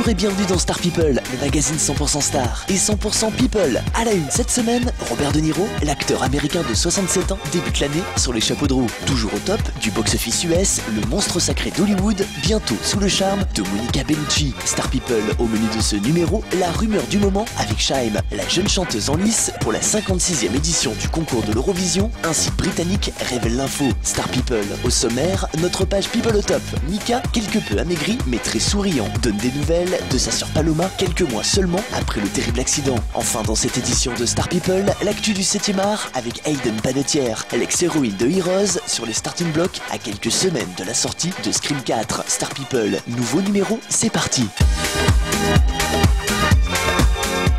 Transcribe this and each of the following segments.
Bonjour et bienvenue dans Star People, le magazine 100% star et 100% people. À la une cette semaine, Robert De Niro, l'acteur américain de 67 ans, débute l'année sur les chapeaux de roue. Toujours au top du box-office US, le monstre sacré d'Hollywood, bientôt sous le charme de Monica Bellucci. Star People, au menu de ce numéro, la rumeur du moment avec Shaim, la jeune chanteuse en lice pour la 56e édition du concours de l'Eurovision. Un site britannique révèle l'info. Star People, au sommaire, notre page People au top. Mika, quelque peu amaigri mais très souriant, donne des nouvelles de sa sœur Paloma quelques mois seulement après le terrible accident. Enfin, dans cette édition de Star People, l'actu du 7e art avec Hayden Panettiere, l'ex-héroïne de Heroes sur les starting blocks à quelques semaines de la sortie de Scream 4. Star People, nouveau numéro, c'est parti.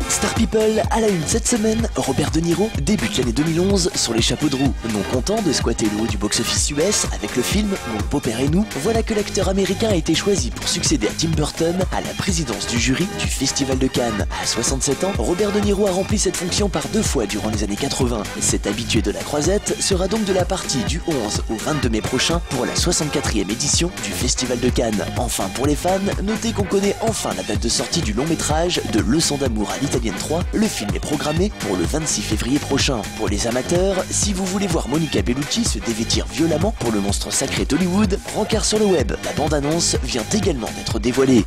Star People, à la une cette semaine, Robert De Niro débute l'année 2011 sur les chapeaux de roue. Non content de squatter le haut du box-office US avec le film Mon beau-père et nous, voilà que l'acteur américain a été choisi pour succéder à Tim Burton à la présidence du jury du Festival de Cannes. À 67 ans, Robert De Niro a rempli cette fonction par 2 fois durant les années 80. Cet habitué de la croisette sera donc de la partie du 11 au 22 mai prochain pour la 64e édition du Festival de Cannes. Enfin, pour les fans, notez qu'on connaît enfin la date de sortie du long métrage de Leçon d'amour à l'italienne 3, le film est programmé pour le 26 février prochain. Pour les amateurs, si vous voulez voir Monica Bellucci se dévêtir violemment pour le monstre sacré d'Hollywood, rencard sur le web, la bande-annonce vient également d'être dévoilée.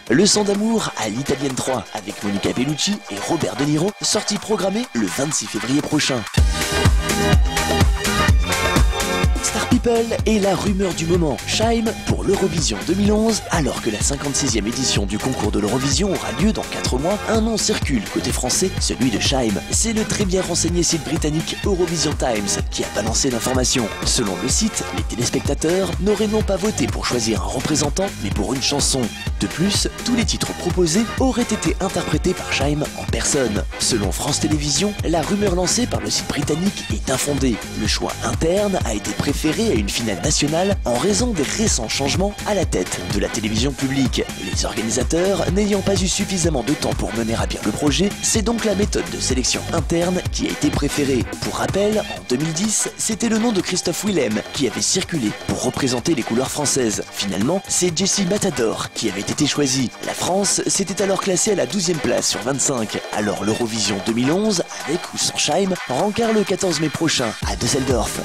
Leçon d'amour à l'italienne 3 avec Monica Bellucci et Robert De Niro, sortie programmée le 26 février prochain. Star People est la rumeur du moment. Shaim pour l'Eurovision 2011, alors que la 56e édition du concours de l'Eurovision aura lieu dans 4 mois, un nom circule côté français, celui de Shaim. C'est le très bien renseigné site britannique Eurovision Times qui a balancé l'information. Selon le site, les téléspectateurs n'auraient non pas voté pour choisir un représentant, mais pour une chanson. De plus, tous les titres proposés auraient été interprétés par Shaim en personne. Selon France Télévisions, la rumeur lancée par le site britannique est infondée. Le choix interne a été préféré à une finale nationale en raison des récents changements à la tête de la télévision publique. Les organisateurs n'ayant pas eu suffisamment de temps pour mener à bien le projet, c'est donc la méthode de sélection interne qui a été préférée. Pour rappel, en 2010, c'était le nom de Christophe Willem qui avait circulé pour représenter les couleurs françaises. Finalement, c'est Jessie Matador qui avait été choisi. La France s'était alors classée à la 12e place sur 25. Alors l'Eurovision 2011, avec ou sans Shaim, rencard le 14 mai prochain à Düsseldorf.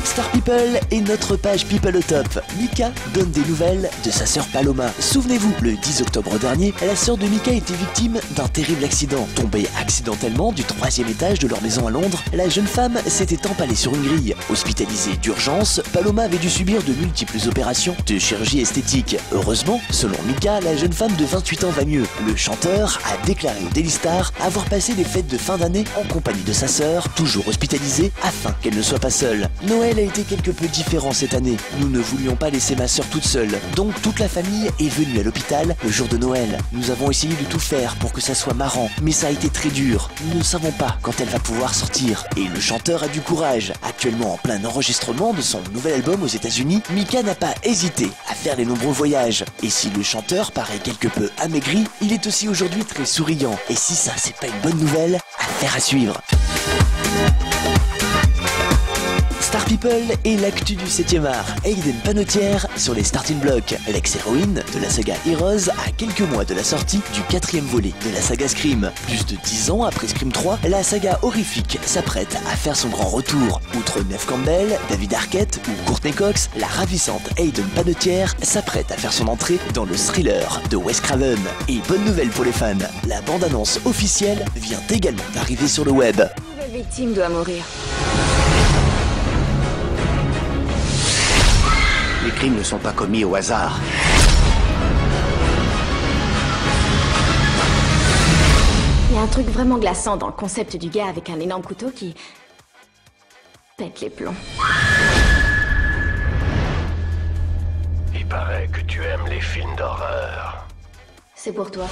Star People est notre page People au top. Mika donne des nouvelles de sa sœur Paloma. Souvenez-vous, le 10 octobre dernier, la sœur de Mika était victime d'un terrible accident. Tombée accidentellement du 3e étage de leur maison à Londres, la jeune femme s'était empalée sur une grille. Hospitalisée d'urgence, Paloma avait dû subir de multiples opérations de chirurgie esthétique. Heureusement, selon Mika, la jeune femme de 28 ans va mieux. Le chanteur a déclaré au Daily Star avoir passé les fêtes de fin d'année en compagnie de sa sœur, toujours hospitalisée, afin qu'elle ne soit pas seule. Noël a été quelque peu différent cette année. Nous ne voulions pas laisser ma sœur toute seule, donc toute la famille est venue à l'hôpital le jour de Noël. Nous avons essayé de tout faire pour que ça soit marrant, mais ça a été très dur. Nous ne savons pas quand elle va pouvoir sortir. Et le chanteur a du courage. Actuellement en plein enregistrement de son nouvel album aux États-Unis, Mika n'a pas hésité à faire les nombreux voyages. Et si le chanteur paraît quelque peu amaigri, il est aussi aujourd'hui très souriant. Et si ça c'est pas une bonne nouvelle, affaire à suivre. Star People est l'actu du 7e art. Hayden Panettiere sur les starting blocks. L'ex-héroïne de la saga Heroes à quelques mois de la sortie du 4e volet de la saga Scream. Plus de 10 ans après Scream 3, la saga horrifique s'apprête à faire son grand retour. Outre Neve Campbell, David Arquette ou Courtney Cox, la ravissante Hayden Panettiere s'apprête à faire son entrée dans le thriller de Wes Craven. Et bonne nouvelle pour les fans, la bande-annonce officielle vient également d'arriver sur le web. Une nouvelle victime doit mourir. Les crimes ne sont pas commis au hasard. Il y a un truc vraiment glaçant dans le concept du gars avec un énorme couteau qui pète les plombs. Il paraît que tu aimes les films d'horreur. C'est pour toi.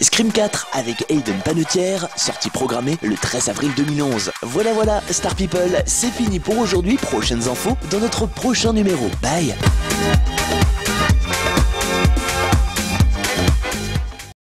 Scream 4 avec Hayden Panettiere, sortie programmée le 13 avril 2011. Voilà, Star People, c'est fini pour aujourd'hui. Prochaines infos dans notre prochain numéro. Bye.